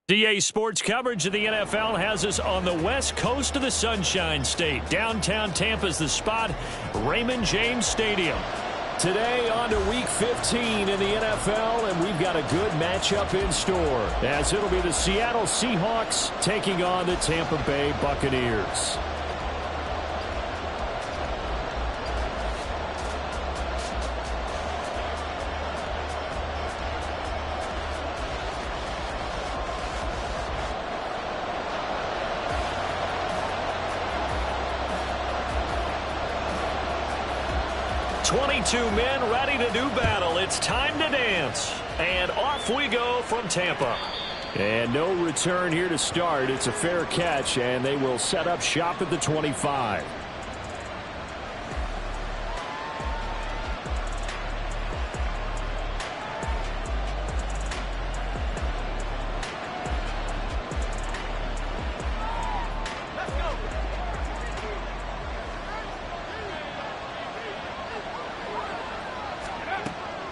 DA Sports coverage of the NFL has us on the west coast of the Sunshine State. Downtown Tampa's the spot, Raymond James Stadium. Today on to Week 15 in the NFL, and we've got a good matchup in store, as it'll be the Seattle Seahawks taking on the Tampa Bay Buccaneers. Men ready to do battle. It's time to dance. And off we go from Tampa. And no return here to start. It's a fair catch, and they will set up shop at the 25.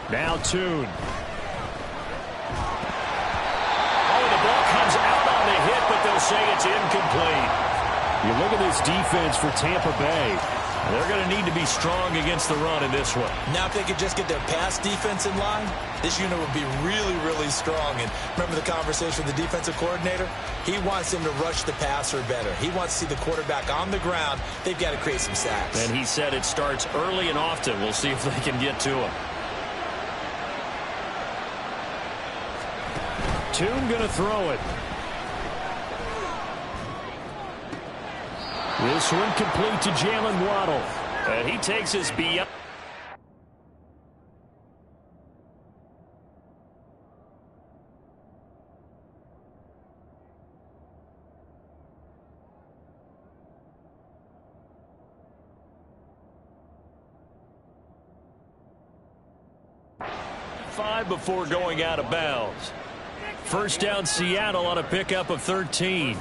Now Tune. Oh, the ball comes out on the hit, but they'll say it's incomplete. You look at this defense for Tampa Bay. They're going to need to be strong against the run in this one. Now if they could just get their pass defense in line, this unit would be really, really strong. And remember the conversation with the defensive coordinator? He wants them to rush the passer better. He wants to see the quarterback on the ground. They've got to create some sacks. And he said it starts early and often. We'll see if they can get to him. Tune going to throw it. This one complete to Jalen Waddle. And he takes his beyond. Five before going out of bounds. First down Seattle on a pickup of 13.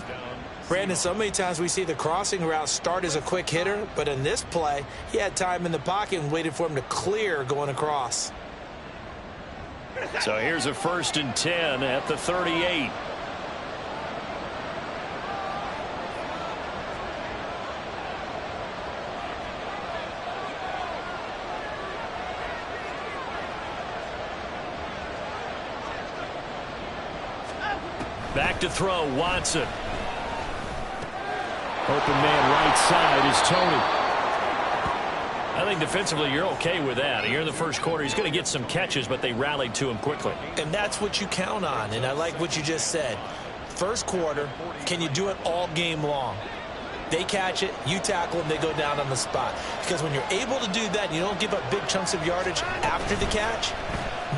Brandon, so many times we see the crossing route start as a quick hitter, but in this play, he had time in the pocket and waited for him to clear going across. So here's a 1st and 10 at the 38. Back to throw, Watson. Open man right side is Tony. I think defensively you're okay with that. Here in the first quarter, he's going to get some catches, but they rallied to him quickly. And that's what you count on, and I like what you just said. First quarter, can you do it all game long? They catch it, you tackle them, they go down on the spot. Because when you're able to do that, you don't give up big chunks of yardage after the catch,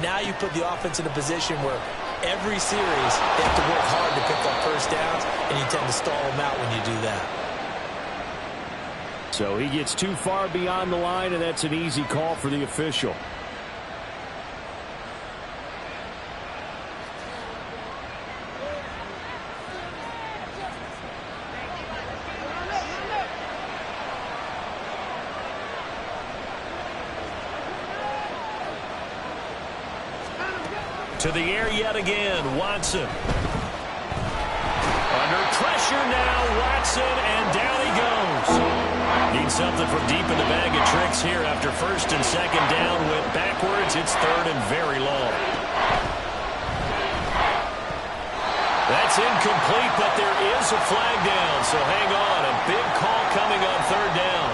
now you put the offense in a position where every series, they have to work hard to pick up first downs, and you tend to stall them out when you do that. So he gets too far beyond the line, and that's an easy call for the official. To the air yet again, Watson. Under pressure now, Watson, and down he goes. Needs something from deep in the bag of tricks here after 1st and 2nd down. Went backwards. It's 3rd and very long. That's incomplete, but there is a flag down, so hang on. A big call coming on 3rd down.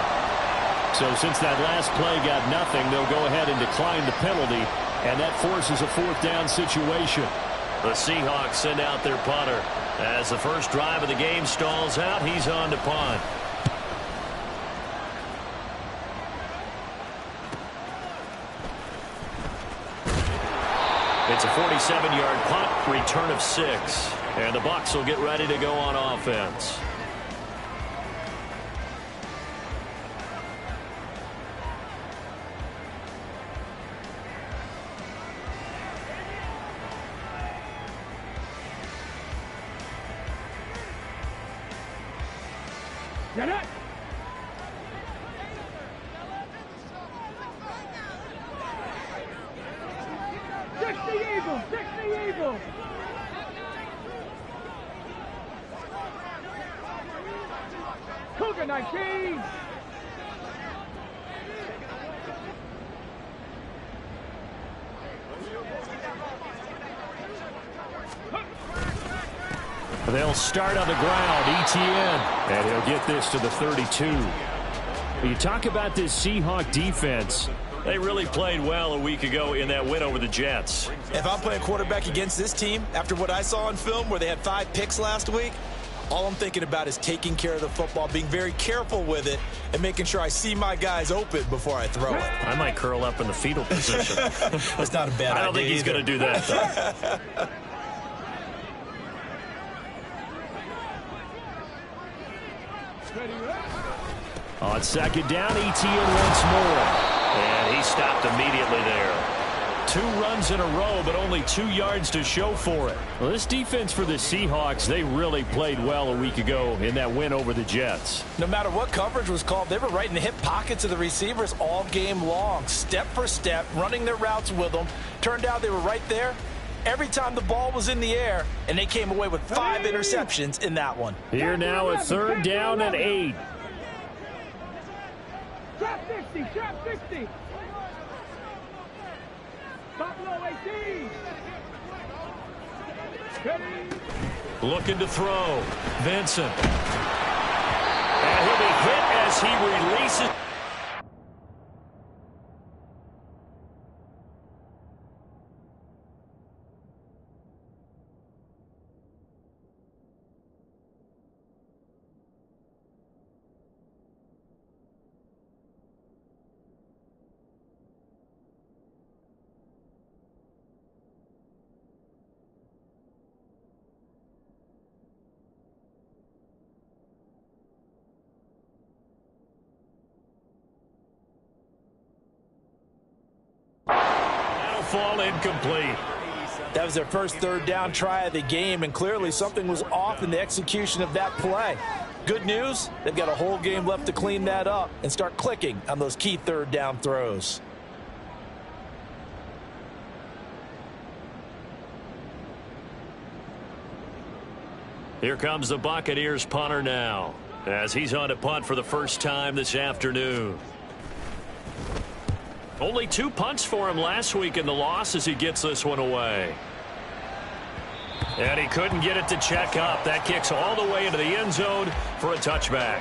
So since that last play got nothing, they'll go ahead and decline the penalty. And that forces a 4th down situation. The Seahawks send out their punter. As the first drive of the game stalls out, he's on to punt. It's a 47-yard punt, return of 6. And the Bucs will get ready to go on offense. Get it! 60 Eagles! 60 Eagles! Second 19. They'll start on the ground. ETN. And he'll get this to the 32. You talk about this Seahawk defense. They really played well a week ago in that win over the Jets. If I'm playing quarterback against this team, after what I saw on film where they had 5 picks last week, all I'm thinking about is taking care of the football, being very careful with it, and making sure I see my guys open before I throw it. I might curl up in the fetal position. That's not a bad idea. I don't think he's going to do that, though. On second down, ETN once more. And he stopped immediately there. 2 runs in a row, but only 2 yards to show for it. Well, this defense for the Seahawks, they really played well a week ago in that win over the Jets. No matter what coverage was called, they were right in the hip pockets of the receivers all game long, step for step, running their routes with them. Turned out they were right there every time the ball was in the air, and they came away with 5 interceptions in that one. Here now a third down and 8. Trap 60, trap 60. Top low 18. Looking to throw. Vincent. And he'll be hit as he releases. Fall incomplete. That was their first third down try of the game, and clearly something was off in the execution of that play. Good news, they've got a whole game left to clean that up and start clicking on those key third down throws. Here comes the Buccaneers punter now, as he's on to punt for the first time this afternoon. Only 2 punts for him last week in the loss as he gets this one away. And he couldn't get it to check up. That kicks all the way into the end zone for a touchback.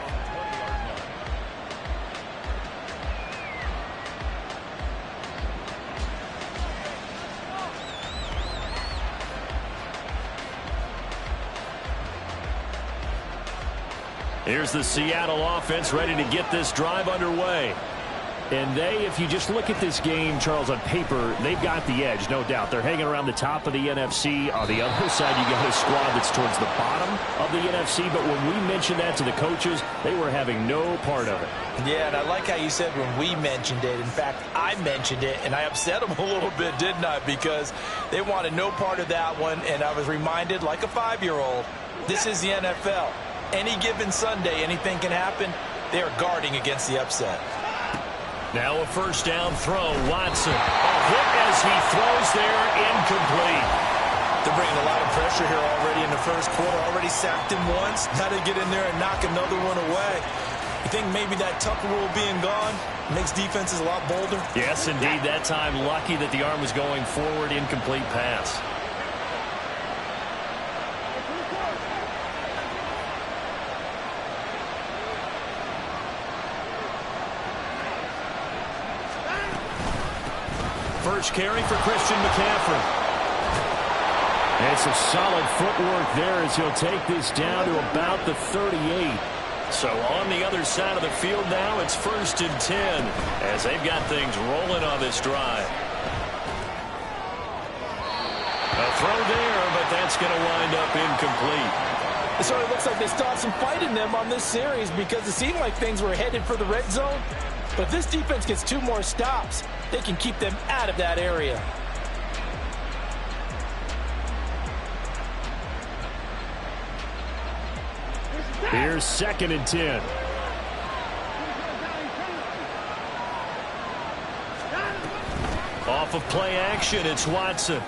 Here's the Seattle offense ready to get this drive underway. And they, if you just look at this game, Charles, on paper, they've got the edge, no doubt. They're hanging around the top of the NFC. On the other side, you got a squad that's towards the bottom of the NFC. But when we mentioned that to the coaches, they were having no part of it. Yeah, and I like how you said when we mentioned it. In fact, I mentioned it, and I upset them a little bit, didn't I? Because they wanted no part of that one, and I was reminded, like a 5-year-old, this is the NFL. Any given Sunday, anything can happen. They are guarding against the upset. Now a first down throw. Watson. A hit as he throws there, incomplete. They're bringing a lot of pressure here already in the first quarter. Already sacked him once. Now they get in there and knock another one away. You think maybe that Tucker rule being gone makes defenses a lot bolder? Yes, indeed. That time, lucky that the arm was going forward. Incomplete pass. First carry for Christian McCaffrey. And some solid footwork there as he'll take this down to about the 38. So on the other side of the field now, it's 1st and 10 as they've got things rolling on this drive. A throw there, but that's going to wind up incomplete. So it looks like they still have some fight in them on this series because it seemed like things were headed for the red zone. But if this defense gets 2 more stops, they can keep them out of that area. Here's 2nd and 10. Off of play action, it's Watson. And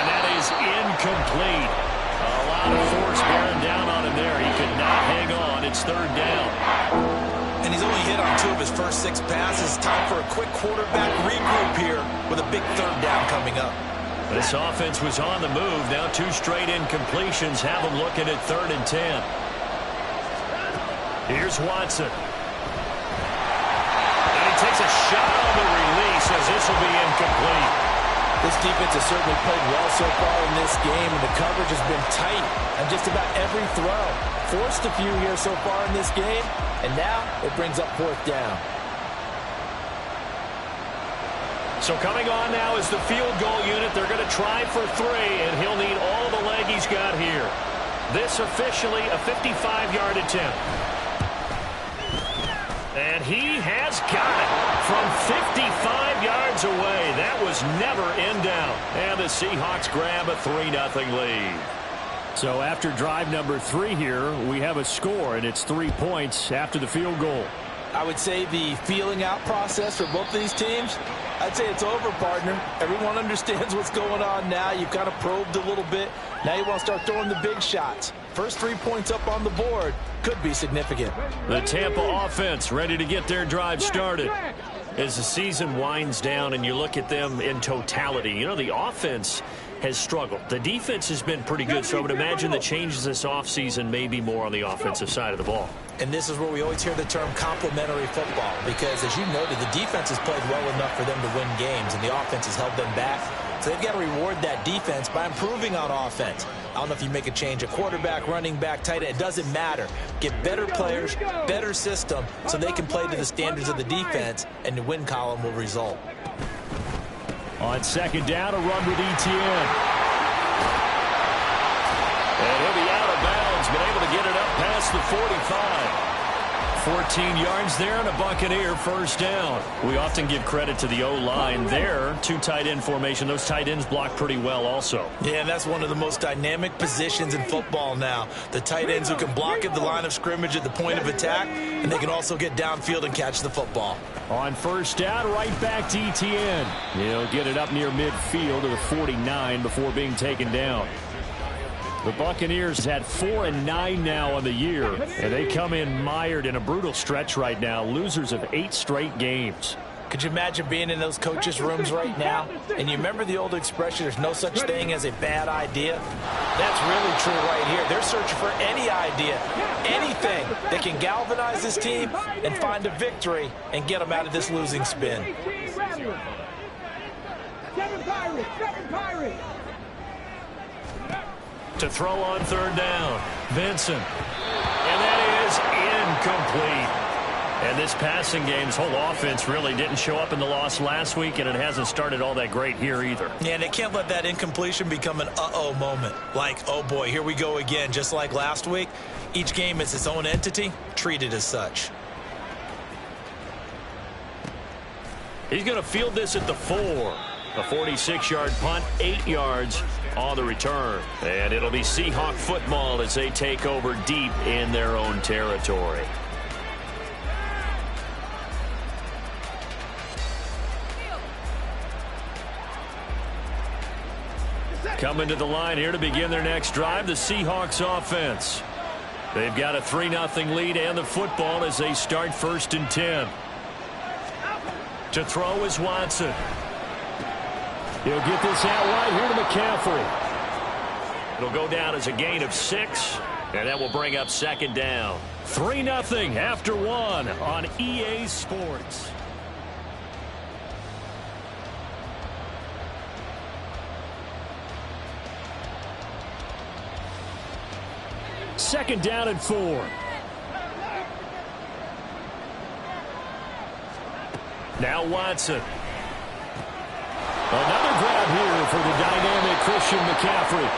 that is incomplete. A lot of force bearing down on him there. He could not hang on. It's third down. And he's only hit on 2 of his first 6 passes. Time for a quick quarterback regroup here with a big third down coming up. This offense was on the move. Now 2 straight incompletions have them looking at 3rd and 10. Here's Watson. And he takes a shot on the release as this will be incomplete. This defense has certainly played well so far in this game, and the coverage has been tight on just about every throw. Forced a few here so far in this game, and now it brings up 4th down. So coming on now is the field goal unit. They're going to try for 3, and he'll need all the leg he's got here. This officially a 55-yard attempt. And he has got it from 55 yards away. That was never in doubt. And the Seahawks grab a 3-0 lead. So after drive number 3 here, we have a score, and it's 3 points after the field goal. I would say the feeling out process for both of these teams, I'd say it's over, partner. Everyone understands what's going on now. You've kind of probed a little bit. Now you want to start throwing the big shots. First 3 points up on the board could be significant. The Tampa offense ready to get their drive started. As the season winds down and you look at them in totality, you know, the offense has struggled. The defense has been pretty good, so I would imagine the changes this offseason may be more on the offensive side of the ball. And this is where we always hear the term complementary football, because as you noted, the defense has played well enough for them to win games, and the offense has held them back. So they've got to reward that defense by improving on offense. I don't know if you make a change, a quarterback, running back, tight end, it doesn't matter. Get better players, better system, so they can play to the standards of the defense, and the win column will result. On 2nd down, a run with Etienne. And he'll be out of bounds, but able to get it up past the 45. 14 yards there and a Buccaneer 1st down. We often give credit to the O-line there. 2 tight end formation. Those tight ends block pretty well also. Yeah, and that's one of the most dynamic positions in football now. The tight ends who can block at the line of scrimmage at the point of attack, and they can also get downfield and catch the football. On 1st down, right back to Etienne. He'll get it up near midfield to the 49 before being taken down. The Buccaneers had 4-9 now on the year, and they come in mired in a brutal stretch right now, losers of 8 straight games. Could you imagine being in those coaches' rooms right now? And you remember the old expression, there's no such thing as a bad idea? That's really true right here. They're searching for any idea, anything that can galvanize this team and find a victory and get them out of this losing spin. 7 Pirates. To throw on 3rd down, Vincent. And that is incomplete. And this passing game's whole offense really didn't show up in the loss last week, and it hasn't started all that great here either. Yeah, and they can't let that incompletion become an uh-oh moment. Like, oh boy, here we go again, just like last week. Each game is its own entity, treated as such. He's going to field this at the 4. A 46-yard punt, 8 yards on the return. And it'll be Seahawk football as they take over deep in their own territory. Coming to the line here to begin their next drive, the Seahawks offense. They've got a 3-0 lead and the football as they start 1st and 10. To throw is Watson. He'll get this out right here to McCaffrey. It'll go down as a gain of 6, and that will bring up 2nd down. 3-0 after 1 on EA Sports. Second down and 4. Now Watson. Another grab here for the dynamic Christian McCaffrey.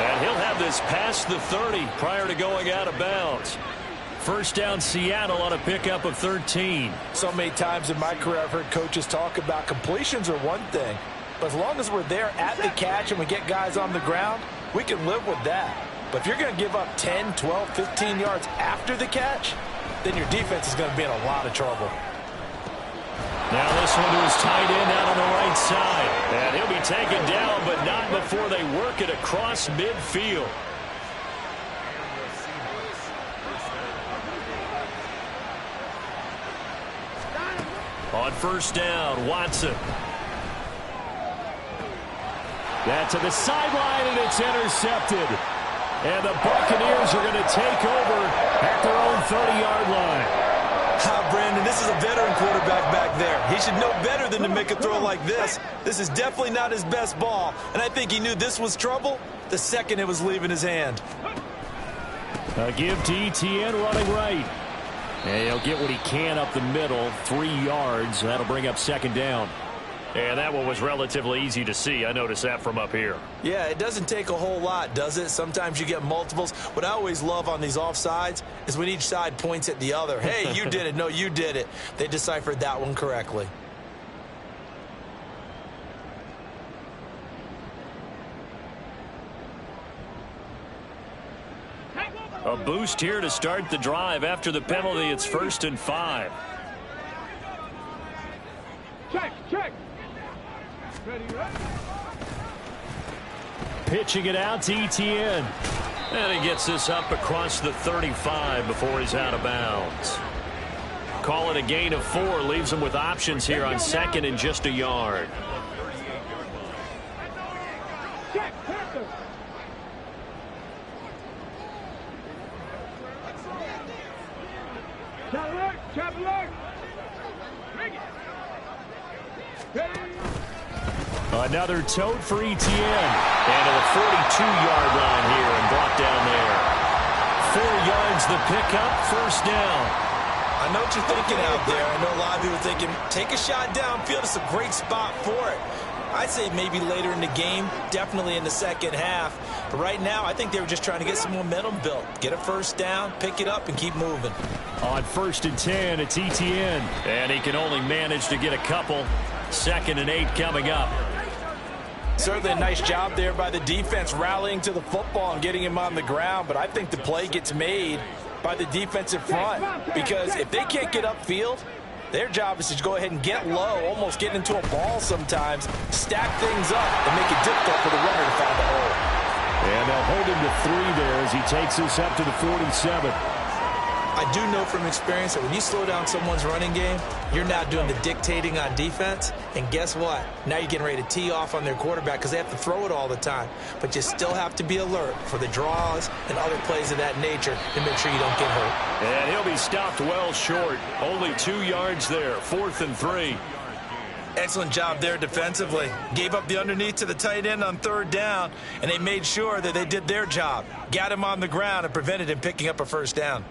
And he'll have this past the 30 prior to going out of bounds. 1st down Seattle on a pickup of 13. So many times in my career I've heard coaches talk about completions are one thing. But as long as we're there at the catch and we get guys on the ground, we can live with that. But if you're going to give up 10, 12, 15 yards after the catch, then your defense is going to be in a lot of trouble. Now this one to his tight end out on the right side. And he'll be taken down, but not before they work it across midfield. On first down, Watson. That to the sideline, and it's intercepted. And the Buccaneers are going to take over at their own 30-yard line. Brandon, this is a veteran quarterback back there. He should know better than to make a throw like this. This is definitely not his best ball, and I think he knew this was trouble the second it was leaving his hand. A give to ETN running right. And he'll get what he can up the middle, 3 yards. That'll bring up second down. And that one was relatively easy to see. I noticed that from up here. Yeah, it doesn't take a whole lot, does it? Sometimes you get multiples. What I always love on these offsides is when each side points at the other. Hey, you did it. No, you did it. They deciphered that one correctly. A boost here to start the drive. After the penalty, it's 1st and 5. Check. Pitching it out to ETN. And he gets this up across the 35 before he's out of bounds. Call it a gain of 4. Leaves him with options here on 2nd and just a yard. Check, Panther. Chop alert. Bring it. Another tote for ETN. And to the 42-yard line here and brought down there. 4 yards the pickup, 1st down. I know what you're thinking out there. I know a lot of people are thinking, take a shot downfield. It's a great spot for it. I'd say maybe later in the game, definitely in the second half. But right now, I think they were just trying to get some momentum built. Get a 1st down, pick it up, and keep moving. On 1st and 10, it's ETN. And he can only manage to get a couple. 2nd and 8 coming up. Certainly a nice job there by the defense rallying to the football and getting him on the ground. But I think the play gets made by the defensive front. Because if they can't get upfield, their job is to go ahead and get low, almost get into a ball sometimes, stack things up, and make it difficult for the runner to find the hole. And they'll hold him to 3 there as he takes this up to the 47. I do know from experience that when you slow down someone's running game, you're not doing the dictating on defense. And guess what? Now you're getting ready to tee off on their quarterback because they have to throw it all the time. But you still have to be alert for the draws and other plays of that nature to make sure you don't get hurt. And he'll be stopped well short. Only 2 yards there. 4th and 3. Excellent job there defensively. Gave up the underneath to the tight end on 3rd down, and they made sure that they did their job. Got him on the ground and prevented him picking up a 1st down.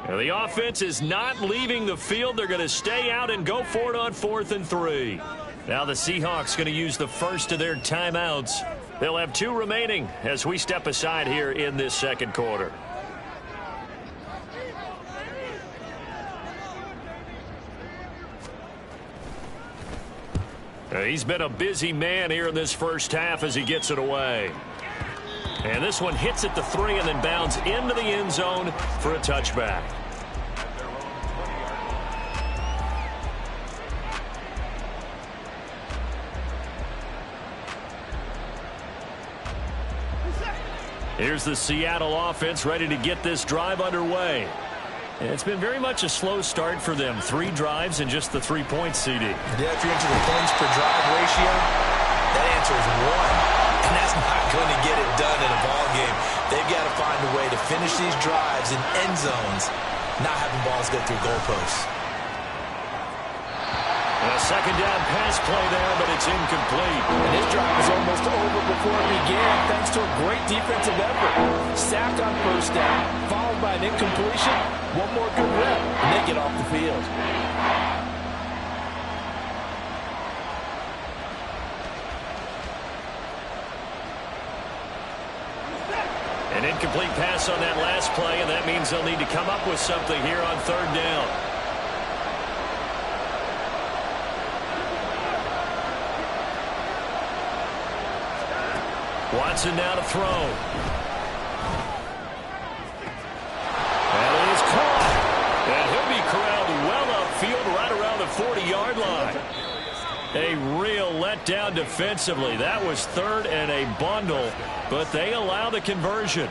And the offense is not leaving the field. They're going to stay out and go for it on 4th and 3. Now the Seahawks going to use the first of their timeouts. They'll have 2 remaining as we step aside here in this 2nd quarter. He's been a busy man here in this 1st half as he gets it away. And this one hits at the 3 and then bounds into the end zone for a touchback. Here's the Seattle offense ready to get this drive underway. And it's been very much a slow start for them. 3 drives and just the 3 points, CD. Yeah, if you're into the points per drive ratio, that answer is 1. And that's not going to get it done in a ball game. They've got to find a way to finish these drives in end zones, not having balls go through goalposts. A 2nd down pass play there, but it's incomplete. And this drive is almost over before it began, thanks to a great defensive effort. Sack on 1st down, followed by an incompletion. One more good rep, and they get off the field. An incomplete pass on that last play, and that means they'll need to come up with something here on 3rd down. Watson now to throw. And it is caught. And he'll be corralled well upfield right around the 40-yard line. A real letdown defensively. That was third and a bundle, but they allow the conversion.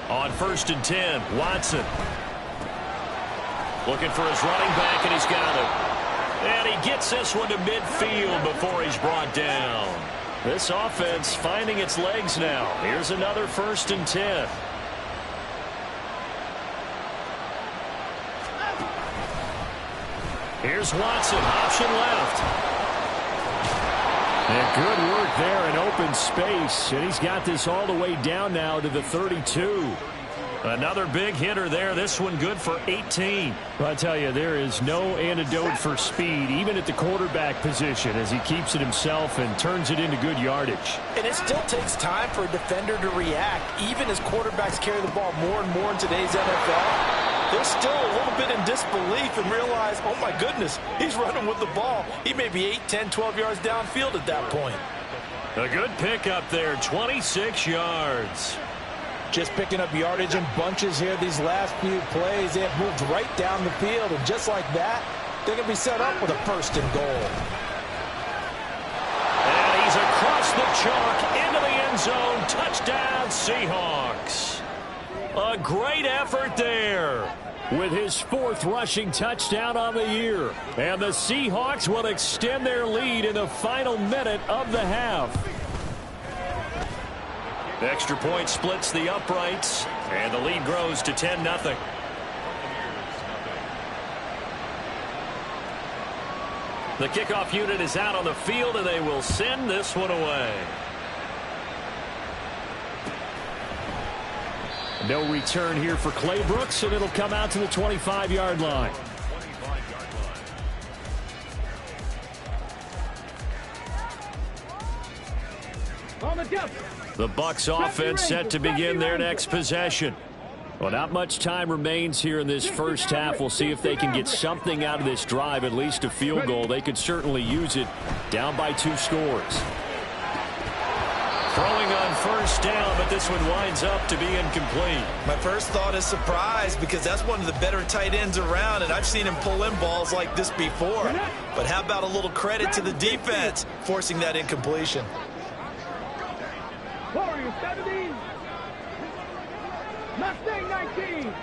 On 1st and 10, Watson. Looking for his running back, and he's got it. And he gets this one to midfield before he's brought down. This offense finding its legs now. Here's another 1st and 10. Here's Watson, option left. And good work there in open space. And he's got this all the way down now to the 32. Another big hitter there. This one good for 18. Well, I tell you, there is no antidote for speed, even at the quarterback position, as he keeps it himself and turns it into good yardage. And it still takes time for a defender to react, even as quarterbacks carry the ball more and more in today's NFL. They're still a little bit in disbelief and realize, oh my goodness, he's running with the ball. He may be 8, 10, 12 yards downfield at that point. A good pickup there, 26 yards. Just picking up yardage in bunches here these last few plays. They have moved right down the field, and just like that, they're going to be set up with a 1st and goal. And he's across the chalk into the end zone. Touchdown, Seahawks. A great effort there with his 4th rushing touchdown on the year. And the Seahawks will extend their lead in the final minute of the half. Extra point splits the uprights, and the lead grows to 10-0. The kickoff unit is out on the field, and they will send this one away. No return here for Clay Brooks, and it'll come out to the 25-yard line. On the jump. The Bucs offense set to begin their next possession. Well, not much time remains here in this first half. We'll see if they can get something out of this drive, at least a field goal. They could certainly use it, down by 2 scores. Throwing on 1st down, but this one winds up to be incomplete. My first thought is surprise, because that's one of the better tight ends around, and I've seen him pull in balls like this before. But how about a little credit to the defense forcing that incompletion? Warriors 17. Mustang 19.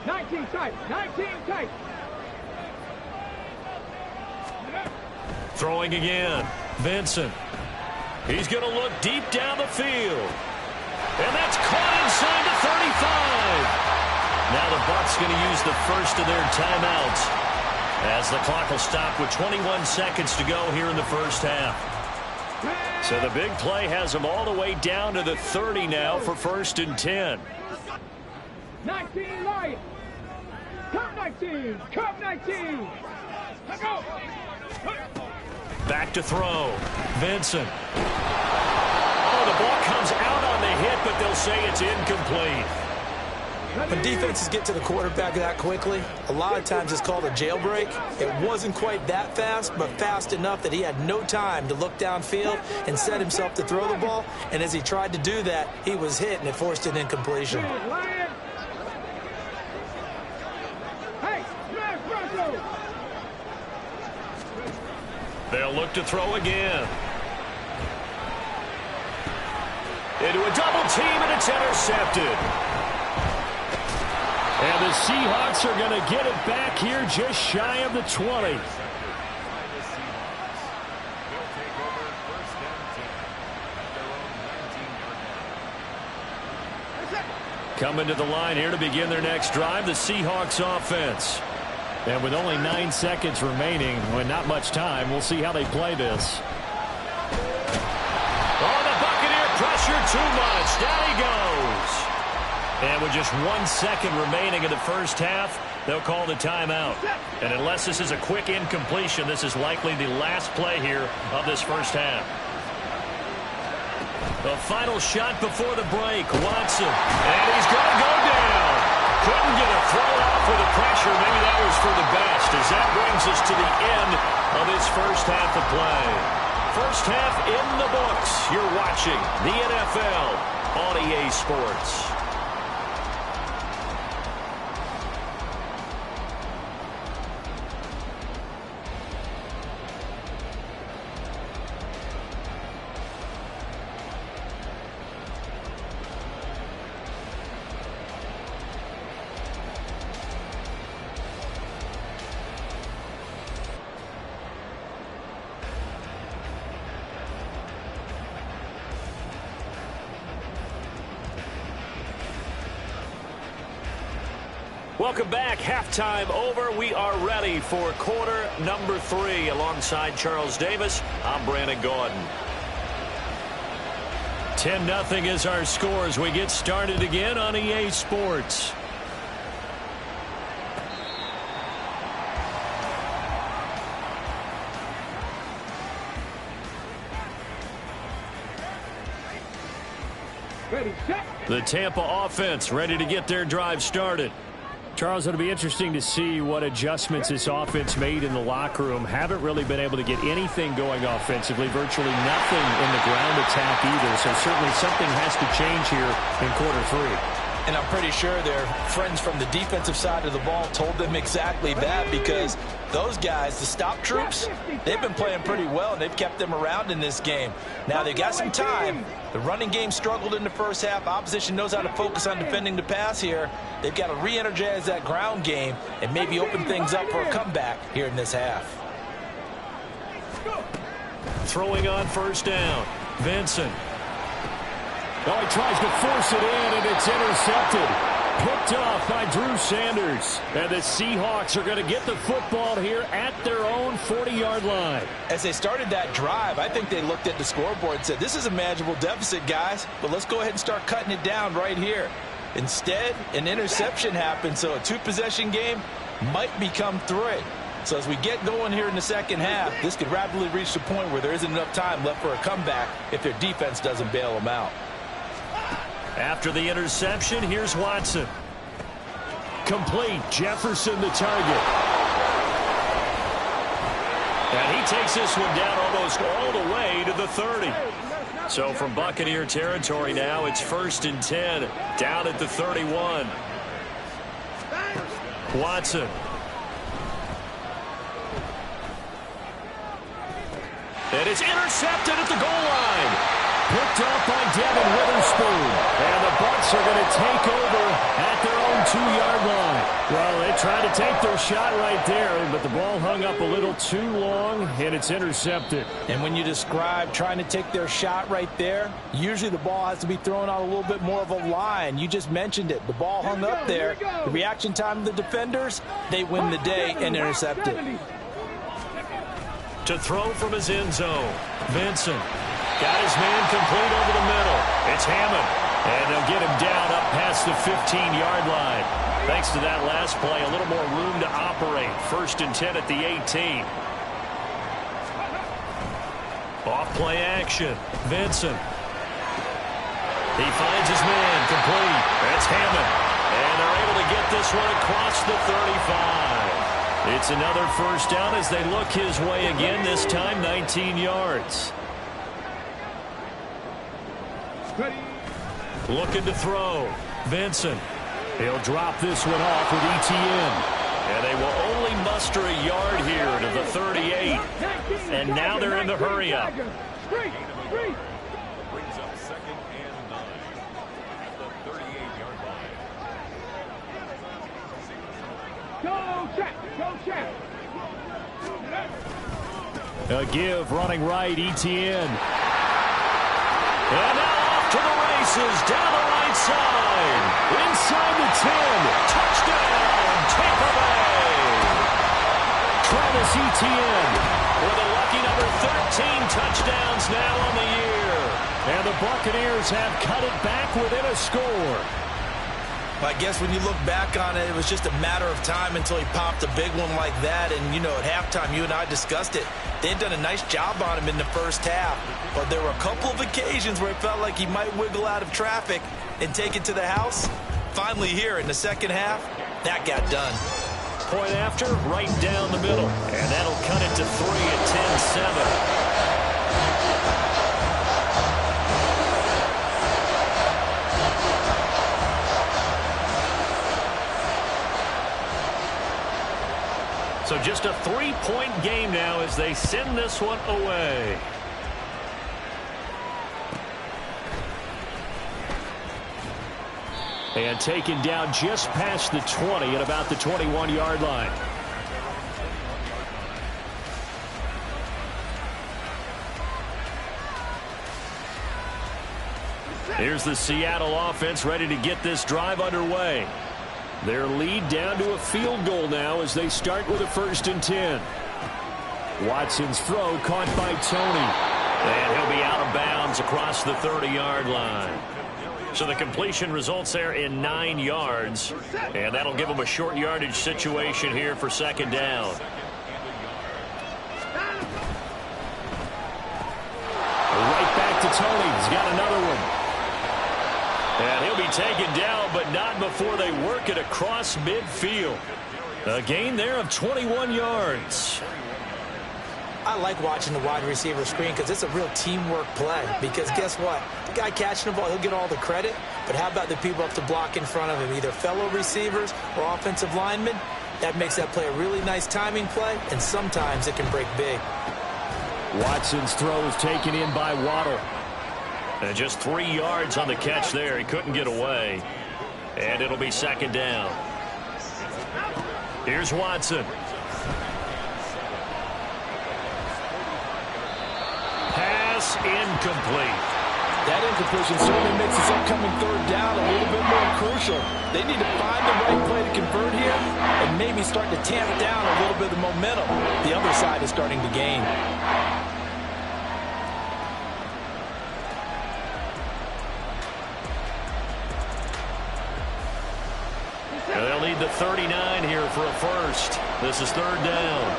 19 tight. 19 tight. Throwing again. Vincent. He's going to look deep down the field. And that's caught inside the 35. Now the Bucs going to use the first of their timeouts, as the clock will stop with 21 seconds to go here in the first half. So the big play has them all the way down to the 30 now for 1st and 10. 19 Lions. Come 19. Come 19. Let's go. Back to throw. Vincent. Oh, the ball comes out on the hit, but they'll say it's incomplete. When defenses get to the quarterback that quickly, a lot of times it's called a jailbreak. It wasn't quite that fast, but fast enough that he had no time to look downfield and set himself to throw the ball. And as he tried to do that, he was hit, and it forced an incompletion. Hey, smash Bronco. They'll look to throw again. Into a double team, and it's intercepted. And the Seahawks are going to get it back here just shy of the 20. Coming to the line here to begin their next drive, the Seahawks offense. And with only 9 seconds remaining, with not much time, we'll see how they play this. Oh, the Buccaneer pressure too much. Down he goes. And with just 1 second remaining in the first half, they'll call the timeout. And unless this is a quick incompletion, this is likely the last play here of this first half. The final shot before the break, Watson. And he's going to go down. Couldn't get a throw off with the pressure. Maybe that was for the best, as that brings us to the end of this first half of play. First half in the books. You're watching the NFL on EA Sports. Welcome back. Halftime over. We are ready for quarter number 3. Alongside Charles Davis, I'm Brandon Gordon. 10-0 is our score as we get started again on EA Sports. Ready, set. The Tampa offense ready to get their drive started. Charles, it'll be interesting to see what adjustments this offense made in the locker room. Haven't really been able to get anything going offensively, virtually nothing in the ground attack either. So certainly something has to change here in quarter 3. And I'm pretty sure their friends from the defensive side of the ball told them exactly that, because those guys, the stop troops, they've been playing pretty well, and they've kept them around in this game. Now, they've got some time. The running game struggled in the first half. Opposition knows how to focus on defending the pass here. They've got to re-energize that ground game and maybe open things up for a comeback here in this half. Throwing on first down. Vincent. Oh, he tries to force it in, and it's intercepted. Picked off by Drew Sanders. And the Seahawks are going to get the football here at their own 40-yard line. As they started that drive, I think they looked at the scoreboard and said, this is a manageable deficit, guys, but let's go ahead and start cutting it down right here. Instead, an interception happened, so a 2-possession game might become 3. So as we get going here in the second half, this could rapidly reach the point where there isn't enough time left for a comeback if their defense doesn't bail them out. After the interception, here's Watson. Complete. Jefferson the target. And he takes this one down almost all the way to the 30. So from Buccaneer territory now, it's 1st and 10, down at the 31. Watson. And it's intercepted at the goal line. Picked up by Devin Witherspoon. And the Bucs are going to take over at their own 2-yard line. Well, they tried to take their shot right there, but the ball hung up a little too long, and it's intercepted. And when you describe trying to take their shot right there, usually the ball has to be thrown out a little bit more of a line. You just mentioned it. The ball hung up there. The reaction time of the defenders, they win the day and intercept it. To throw from his end zone, Vincent. Got his man complete over the middle. It's Hammond. And they'll get him down up past the 15-yard line. Thanks to that last play, a little more room to operate. 1st and 10 at the 18. Off play action. Vincent. He finds his man complete. That's Hammond. And they're able to get this one across the 35. It's another first down as they look his way again, this time 19 yards. Looking to throw. Vincent. He'll drop this one off with ETN. And they will only muster a yard here to the 38. And now they're in the hurry-up. Brings up 2nd and 9 at the 38-yard Go, check. A give running right, ETN. And now off to the races, down the right side. Inside the 10. Touchdown, Tampa Bay. Travis Etienne with a lucky number 13 touchdowns now on the year. And the Buccaneers have cut it back within a score. I guess when you look back on it, it was just a matter of time until he popped a big one like that. And, you know, at halftime, you and I discussed it. They had done a nice job on him in the first half. But there were a couple of occasions where it felt like he might wiggle out of traffic and take it to the house. Finally here in the second half, that got done. Point after, right down the middle. And that'll cut it to 3 at 10-7. just a 3-point game now as they send this one away. And taken down just past the 20 at about the 21-yard line. Here's the Seattle offense ready to get this drive underway. Their lead down to a field goal now as they start with a 1st and 10. Watson's throw caught by Tony. And he'll be out of bounds across the 30-yard line. So the completion results there in 9 yards. And that'll give them a short yardage situation here for 2nd down. Right back to Tony. He's got another one. And he'll be taken down, but not before they work it across midfield. A gain there of 21 yards. I like watching the wide receiver screen because it's a real teamwork play. Because guess what? The guy catching the ball, he'll get all the credit. But how about the people up to block in front of him, either fellow receivers or offensive linemen? That makes that play a really nice timing play, and sometimes it can break big. Watson's throw is taken in by Waddle. And just 3 yards on the catch there. He couldn't get away. And it'll be 2nd down. Here's Watson. Pass incomplete. That incompletion certainly makes this upcoming 3rd down a little bit more crucial. They need to find the right play to convert here and maybe start to tamp down a little bit of the momentum the other side is starting to gain. They'll need the 39 here for a 1st. This is 3rd down.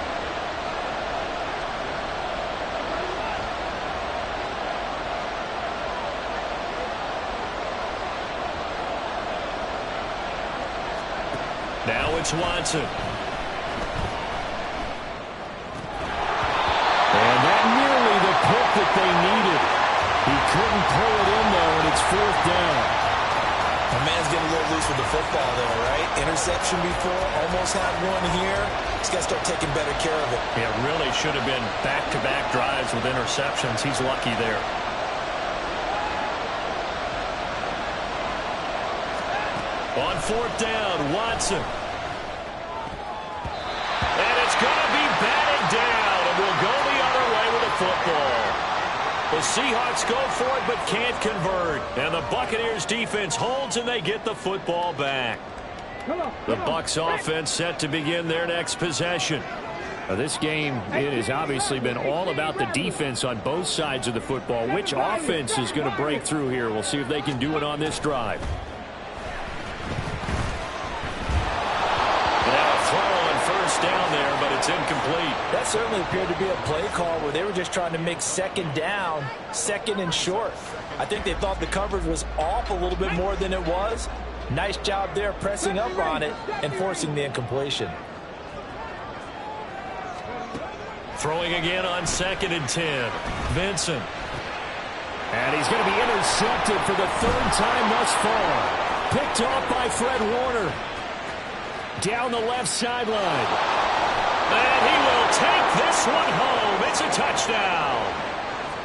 Now it's Watson. And that nearly the pick that they needed. He couldn't pull it in, though, and it's 4th down. The man's getting a little loose with the football there, right? Interception before, almost had one here. He's got to start taking better care of it. It really should have been back-to-back drives with interceptions. He's lucky there. On 4th down, Watson. And it's going to be batted down, and we'll go the other way with the football. The Seahawks go for it but can't convert. And the Buccaneers defense holds and they get the football back. The Bucs offense set to begin their next possession. This game, it has obviously been all about the defense on both sides of the football. Which offense is going to break through here? We'll see if they can do it on this drive. Down there, but it's incomplete. That certainly appeared to be a play call where they were just trying to make 2nd down, 2nd and short. I think they thought the coverage was off a little bit more than it was. Nice job there pressing up on it and forcing the incompletion. Throwing again on 2nd and 10. Vincent. And he's going to be intercepted for the 3rd time thus far. Picked off by Fred Warner. Down the left sideline. And he will take this one home. It's a touchdown.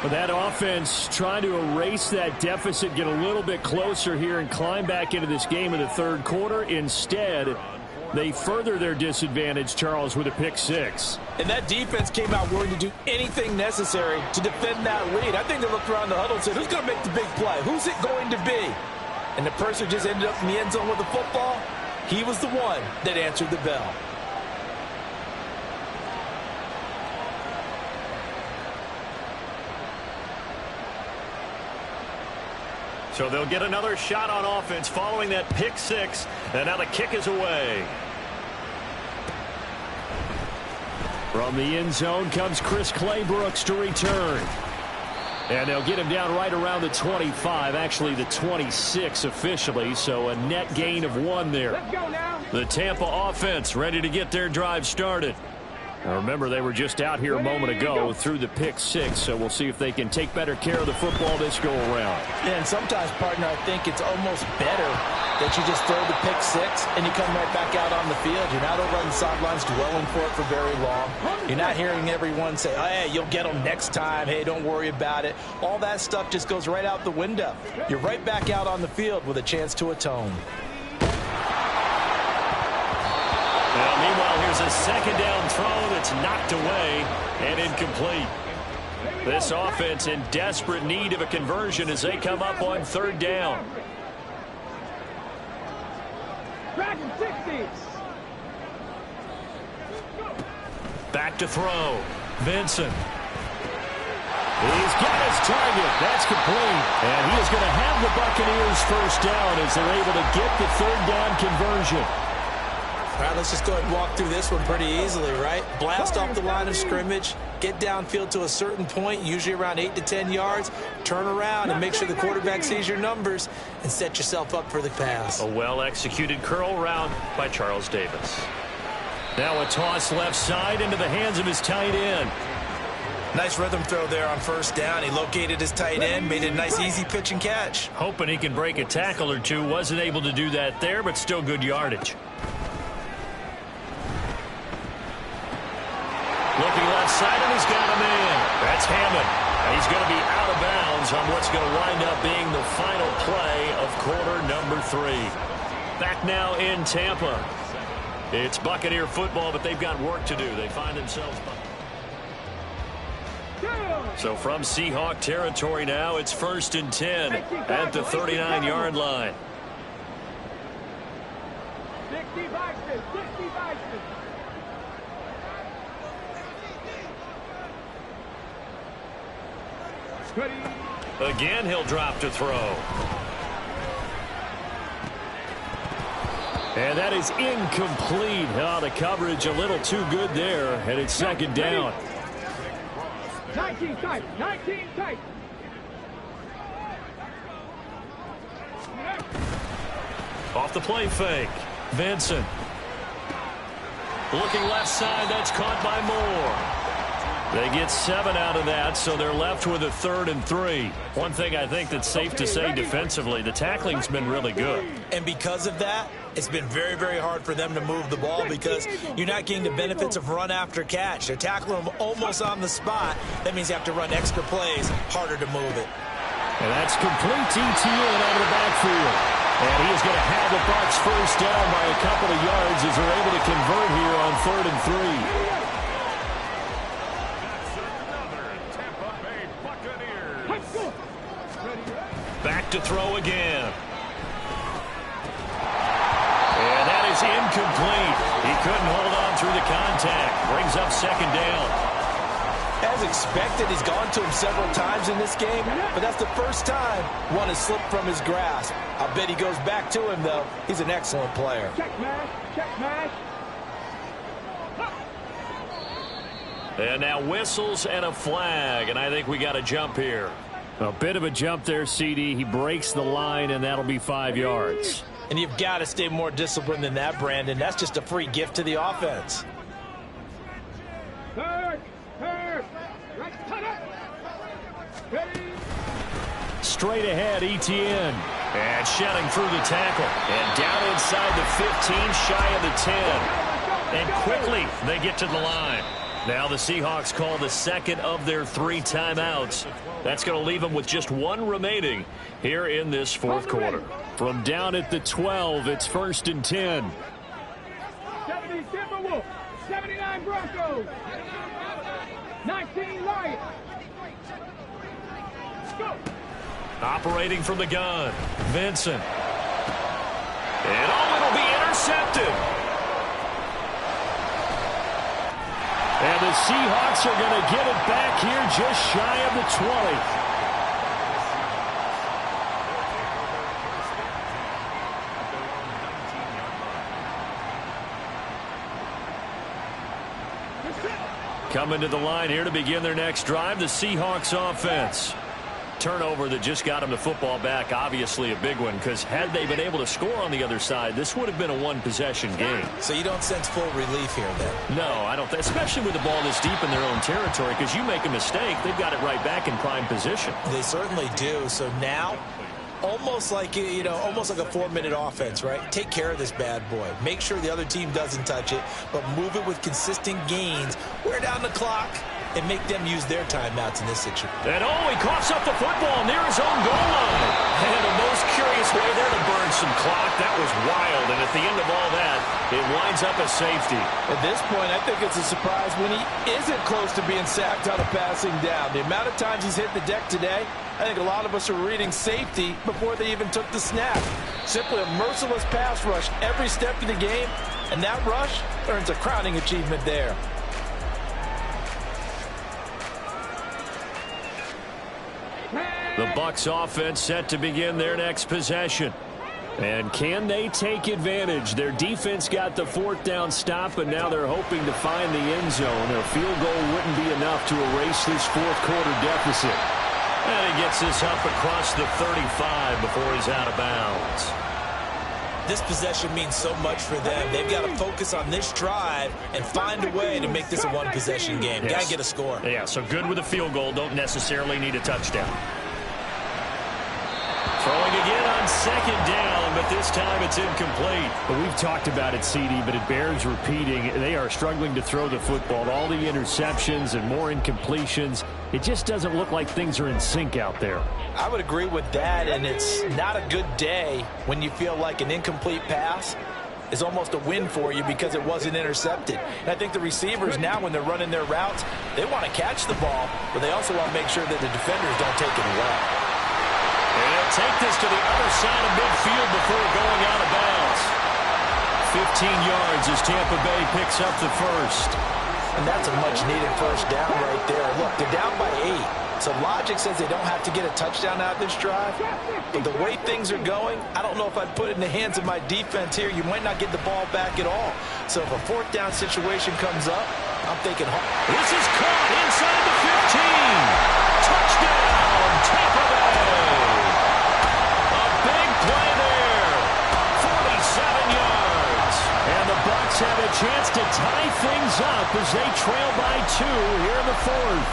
But that offense trying to erase that deficit, get a little bit closer here and climb back into this game in the 3rd quarter. Instead, they further their disadvantage, Charles, with a pick 6. And that defense came out willing to do anything necessary to defend that lead. I think they looked around the huddle and said, who's going to make the big play? Who's it going to be? And the person just ended up in the end zone with the football. He was the one that answered the bell. So they'll get another shot on offense following that pick 6. And now the kick is away. From the end zone comes Chris Claybrooks to return. And they'll get him down right around the 25, actually the 26 officially, so a net gain of 1 there. Let's go now. The Tampa offense ready to get their drive started. Now remember, they were just out here a moment ago through the pick six, so we'll see if they can take better care of the football this go-around. Yeah, and sometimes, partner, I think it's almost better that you just throw the pick six and you come right back out on the field. You're not over on the sidelines dwelling for it for very long. You're not hearing everyone say, oh, hey, you'll get them next time. Hey, don't worry about it. All that stuff just goes right out the window. You're right back out on the field with a chance to atone. Well, meanwhile, here's a second down throw that's knocked away and incomplete. This offense in desperate need of a conversion as they come up on third down. Back to throw. Vincent. He's got his target. That's complete. And he is going to have the Buccaneers first down as they're able to get the third down conversion. All right, let's just go ahead and walk through this one pretty easily, right? Blast off the line of scrimmage, get downfield to a certain point, usually around 8 to 10 yards, turn around and make sure the quarterback sees your numbers and set yourself up for the pass. A well-executed curl route by Charles Davis. Now a toss left side into the hands of his tight end. Nice rhythm throw there on first down. He located his tight end, made it a nice easy pitch and catch. Hoping he can break a tackle or two. Wasn't able to do that there, but still good yardage. Looking left side, and he's got a man. That's Hammond. And he's going to be out of bounds on what's going to wind up being the final play of quarter number 3. Back now in Tampa. It's Buccaneer football, but they've got work to do. They find themselves... So from Seahawk territory now, it's 1st and 10 at the 39-yard line. 65. Again, he'll drop to throw. And that is incomplete. Oh, the coverage a little too good there, and it's second down. 19 tight. Off the play fake. Vincent. Looking left side. That's caught by Moore. They get 7 out of that, so they're left with a 3rd and 3. One thing I think that's safe to say defensively, the tackling's been really good. And because of that, it's been very, very hard for them to move the ball because you're not getting the benefits of run after catch. They're tackling them almost on the spot. That means you have to run extra plays, harder to move it. And that's complete ETN out of the backfield. And he is going to have the Bucs first down by a couple of yards as they're able to convert here on 3rd and 3. Back to throw again. And that is incomplete. He couldn't hold on through the contact. Brings up second down. As expected, he's gone to him several times in this game, but that's the first time one has slipped from his grasp. I bet he goes back to him, though. He's an excellent player. Check mash. And now whistles and a flag, and I think we got a jump here. A bit of a jump there, CD. He breaks the line, and that'll be 5 yards. And you've got to stay more disciplined than that, Brandon. That's just a free gift to the offense. Third. Right, ready. Straight ahead, ETN. And shedding through the tackle. And down inside the 15, shy of the 10. And quickly, they get to the line. Now the Seahawks call the second of their 3 timeouts. That's going to leave them with just 1 remaining here in this 4th quarter. From down at the 12, it's 1st and 10. 70 Timberwolves, 79 Broncos, 19 Lions. Go. Operating from the gun, Vincent. And it'll be intercepted. And the Seahawks are going to get it back here just shy of the 20. Coming to the line here to begin their next drive, the Seahawks offense. Turnover that just got them the football back, obviously a big one, because had they been able to score on the other side, this would have been a one-possession game. So you don't sense full relief here, then? No, I don't. Especially with the ball this deep in their own territory, because you make a mistake, they've got it right back in prime position. They certainly do. So now, almost like almost like a 4-minute offense, right? Take care of this bad boy. Make sure the other team doesn't touch it, but move it with consistent gains. Wear down the clock and make them use their timeouts in this situation. And he coughs up the football near his own goal line. And the most curious way there to burn some clock. That was wild. And at the end of all that, it winds up a safety. At this point, I think it's a surprise when he isn't close to being sacked on a passing down. The amount of times he's hit the deck today, I think a lot of us are reading safety before they even took the snap. Simply a merciless pass rush every step of the game, and that rush earns a crowning achievement there. The Bucs offense set to begin their next possession. And can they take advantage? Their defense got the 4th down stop, and now they're hoping to find the end zone. A field goal wouldn't be enough to erase this 4th quarter deficit. And he gets this up across the 35 before he's out of bounds. This possession means so much for them. They've got to focus on this drive and find a way to make this a one-possession game. Yes. Got to get a score. Yeah, so good with a field goal. Don't necessarily need a touchdown. Throwing again on 2nd down, but this time it's incomplete. Well, we've talked about it, CD, but it bears repeating. They are struggling to throw the football. All the interceptions and more incompletions. It just doesn't look like things are in sync out there. I would agree with that, and it's not a good day when you feel like an incomplete pass is almost a win for you because it wasn't intercepted. And I think the receivers now, when they're running their routes, they want to catch the ball, but they also want to make sure that the defenders don't take it away. And they'll take this to the other side of midfield before going out of bounds. 15 yards as Tampa Bay picks up the first. And that's a much-needed first down right there. Look, they're down by 8. So logic says they don't have to get a touchdown out of this drive. But the way things are going, I don't know if I'd put it in the hands of my defense here. You might not get the ball back at all. So if a 4th down situation comes up, I'm thinking, this is caught inside the 15. Touchdown, Tampa Bay. A big play there. 47 yards. And the Bucs have a chance to tie things up as they trail by 2 here in the 4th.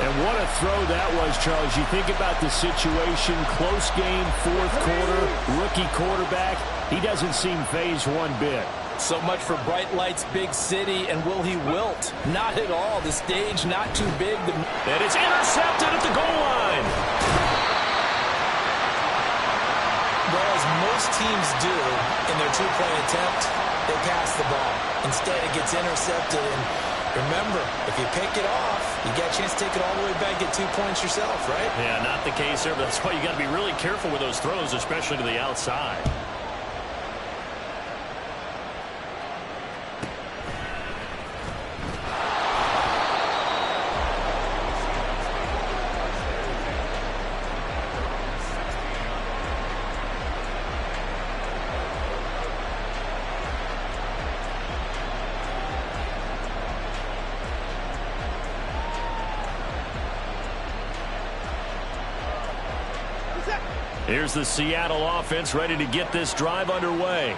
And what a throw that was, Charles. You think about the situation, close game, 4th quarter, rookie quarterback. He doesn't seem phased one bit. So much for bright lights, big city, and will he wilt? Not at all. The stage not too big. And it's intercepted at the goal line. Well, as most teams do in their two-play attempt, they pass the ball. Instead, it gets intercepted. And remember, if you pick it off, you got a chance to take it all the way back, get 2 points yourself, right? Yeah, not the case there, but that's why you got to be really careful with those throws, especially to the outside. Here's the Seattle offense ready to get this drive underway.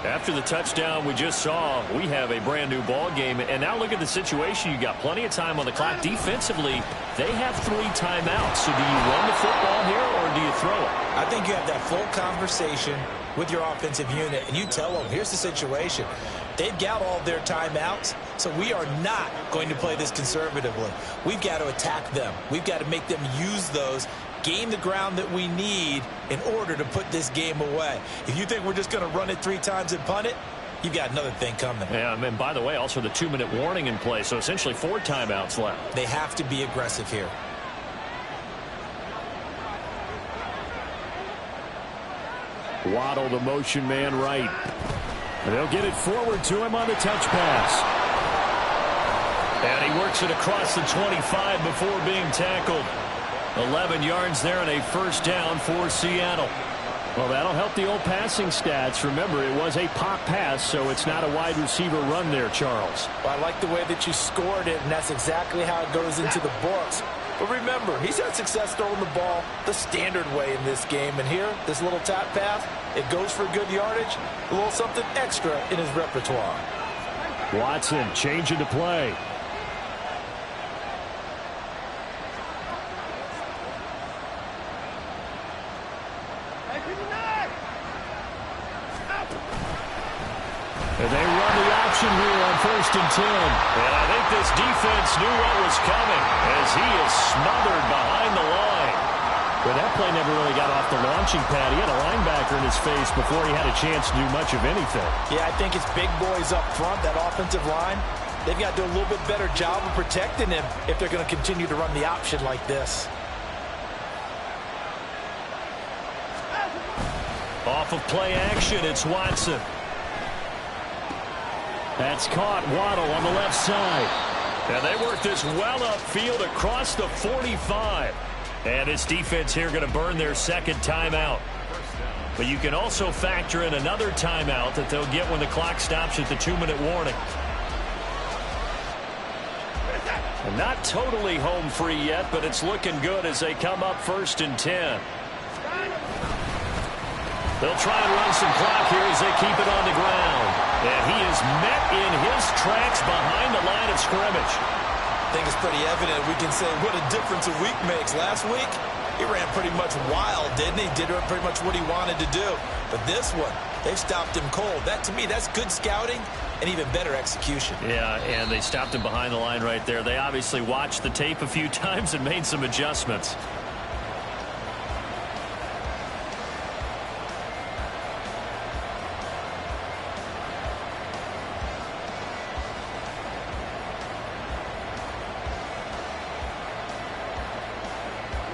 After the touchdown we just saw, we have a brand new ball game. And now look at the situation. You got plenty of time on the clock. Defensively, they have 3 timeouts. So do you run the football here or do you throw it? I think you have that full conversation with your offensive unit, and you tell them, here's the situation. They've got all their timeouts, so we are not going to play this conservatively. We've got to attack them. We've got to make them use those, gain the ground that we need in order to put this game away. If you think we're just going to run it 3 times and punt it, you've got another thing coming. Yeah, and by the way, also the 2-minute warning in play, so essentially 4 timeouts left. They have to be aggressive here. Waddle, the motion man right. And they'll get it forward to him on the touch pass. And he works it across the 25 before being tackled. 11 yards there and a first down for Seattle. Well, that'll help the old passing stats. Remember, it was a pop pass, so it's not a wide receiver run there, Charles. Well, I like the way that you scored it, and that's exactly how it goes into the books. But remember, he's had success throwing the ball the standard way in this game. And here, this little tap pass, it goes for good yardage, a little something extra in his repertoire. Watson changing to play. And they run the option here on 1st and 10. And I think this defense knew what was coming as he is smothered behind the line. But that play never really got off the launching pad. He had a linebacker in his face before he had a chance to do much of anything. Yeah, I think it's big boys up front, that offensive line. They've got to do a little bit better job of protecting him if they're going to continue to run the option like this. Off of play action, it's Watson. That's caught. Waddle on the left side. And they work this well upfield across the 45. And this defense here going to burn their second timeout. But you can also factor in another timeout that they'll get when the clock stops at the 2-minute warning. And not totally home free yet, but it's looking good as they come up 1st and 10. They'll try and run some clock here as they keep it on the ground. And he is met in his tracks behind the line of scrimmage. I think it's pretty evident we can say what a difference a week makes. Last week, he ran pretty much wild, didn't he? Did pretty much what he wanted to do. But this one, they've stopped him cold. That, to me, that's good scouting and even better execution. Yeah, and they stopped him behind the line right there. They obviously watched the tape a few times and made some adjustments.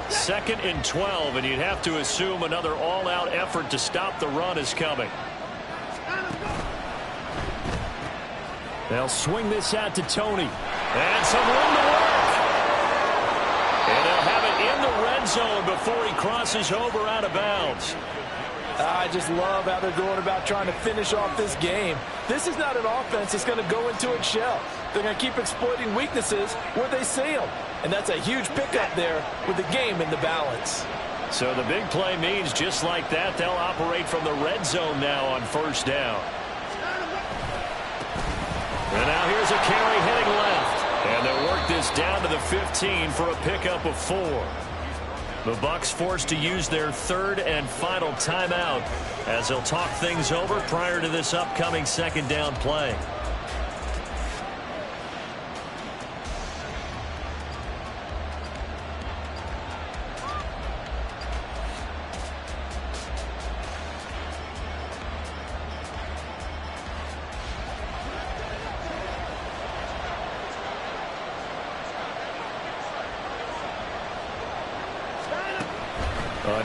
Second and 12, and you'd have to assume another all-out effort to stop the run is coming. They'll swing this out to Tony. And some room to work. And they'll have it in the red zone before he crosses over out of bounds. I just love how they're going about trying to finish off this game. This is not an offense that's going to go into its shell. They're going to keep exploiting weaknesses where they see them. And that's a huge pickup there with the game in the balance. So the big play means just like that, they'll operate from the red zone now on 1st down. And now here's a carry heading left. And they'll work this down to the 15 for a pickup of 4. The Bucs forced to use their 3rd and final timeout as they'll talk things over prior to this upcoming 2nd down play.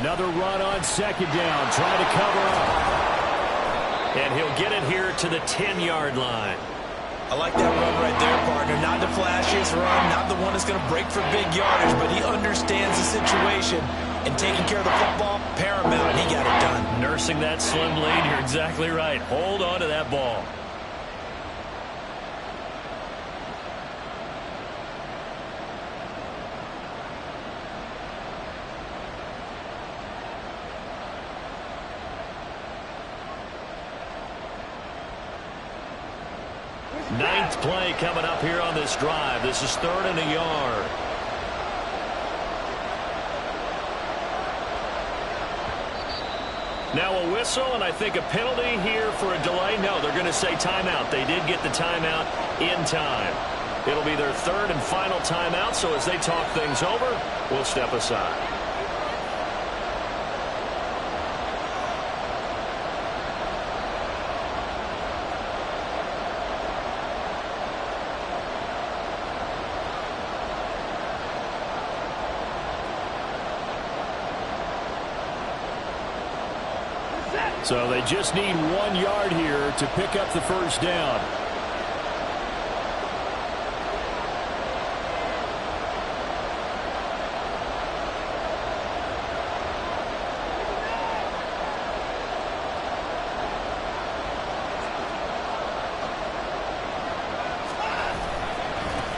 Another run on 2nd down, trying to cover up. And he'll get it here to the 10-yard line. I like that run right there, partner. Not the flashiest run, not the one that's going to break for big yardage, but he understands the situation, and taking care of the football, paramount, and he got it done. Nursing that slim lead, you're exactly right. Hold on to that ball. Ninth play coming up here on this drive. This is 3rd and a yard. Now a whistle, and I think a penalty here for a delay. No, they're going to say timeout. They did get the timeout in time. It'll be their 3rd and final timeout, so as they talk things over, we'll step aside. So they just need 1 yard here to pick up the 1st down.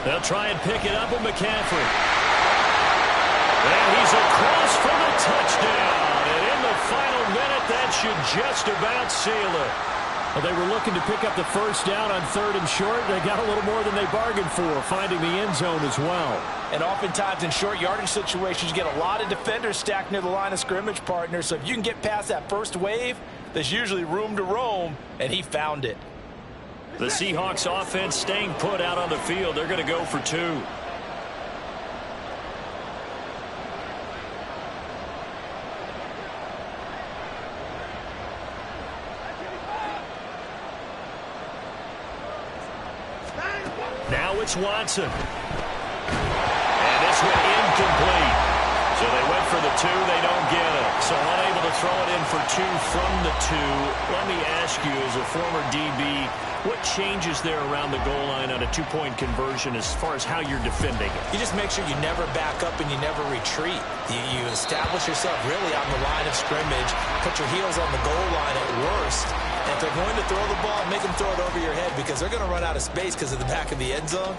They'll try and pick it up with McCaffrey. And he's across for the touchdown. And in the final minute, that should just about seal it. Well, they were looking to pick up the first down on 3rd and short. They got a little more than they bargained for, finding the end zone as well. And oftentimes in short yardage situations, you get a lot of defenders stacked near the line of scrimmage, partner. So if you can get past that first wave, there's usually room to roam, and he found it. The Seahawks offense staying put out on the field. They're going to go for 2. Now it's Watson. And this one incomplete. So they went for the 2. They don't get it. So unable to throw it in for 2 from the 2. Let me ask you, as a former DB, what changes there around the goal line on a 2-point conversion as far as how you're defending it? You just make sure you never back up and you never retreat. You establish yourself really on the line of scrimmage, put your heels on the goal line at worst. And if they're going to throw the ball, make them throw it over your head because they're going to run out of space because of the back of the end zone.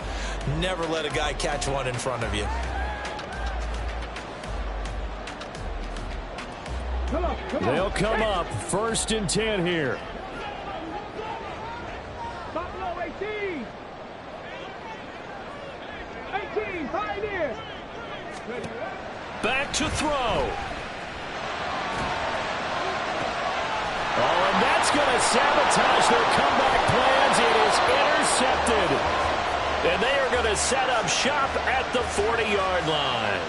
Never let a guy catch one in front of you. They'll come up 1st and 10 here. Buffalo 18. 18, Pioneer. Back to throw. Oh, and that's going to sabotage their comeback plans. It is intercepted. And they are going to set up shop at the 40-yard line.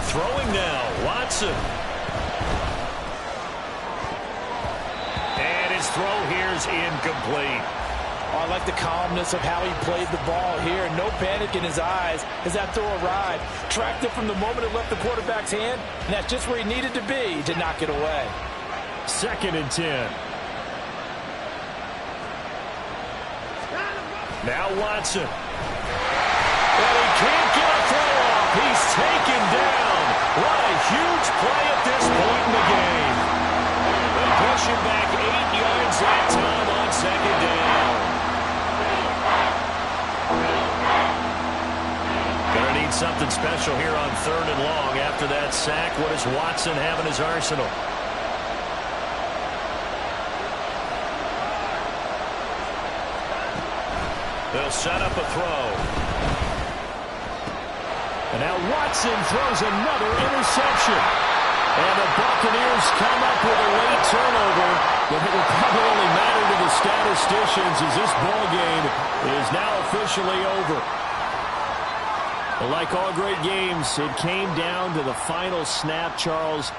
Throwing now, Watson. And his throw here is incomplete. Oh, I like the calmness of how he played the ball here. No panic in his eyes as that throw arrived. Tracked it from the moment it left the quarterback's hand, and that's just where he needed to be to knock it away. 2nd and 10. Now Watson. And he can't get a throw off. He's taken down. What a huge play at this point in the game. They push him back 8 yards that time on 2nd down. Gonna need something special here on 3rd and long. After that sack, what does Watson have in his arsenal? They'll set up a throw. And now Watson throws another interception. And the Buccaneers come up with a late turnover, but it will probably only matter to the statisticians as this ball game is now officially over. Well, like all great games, it came down to the final snap, Charles.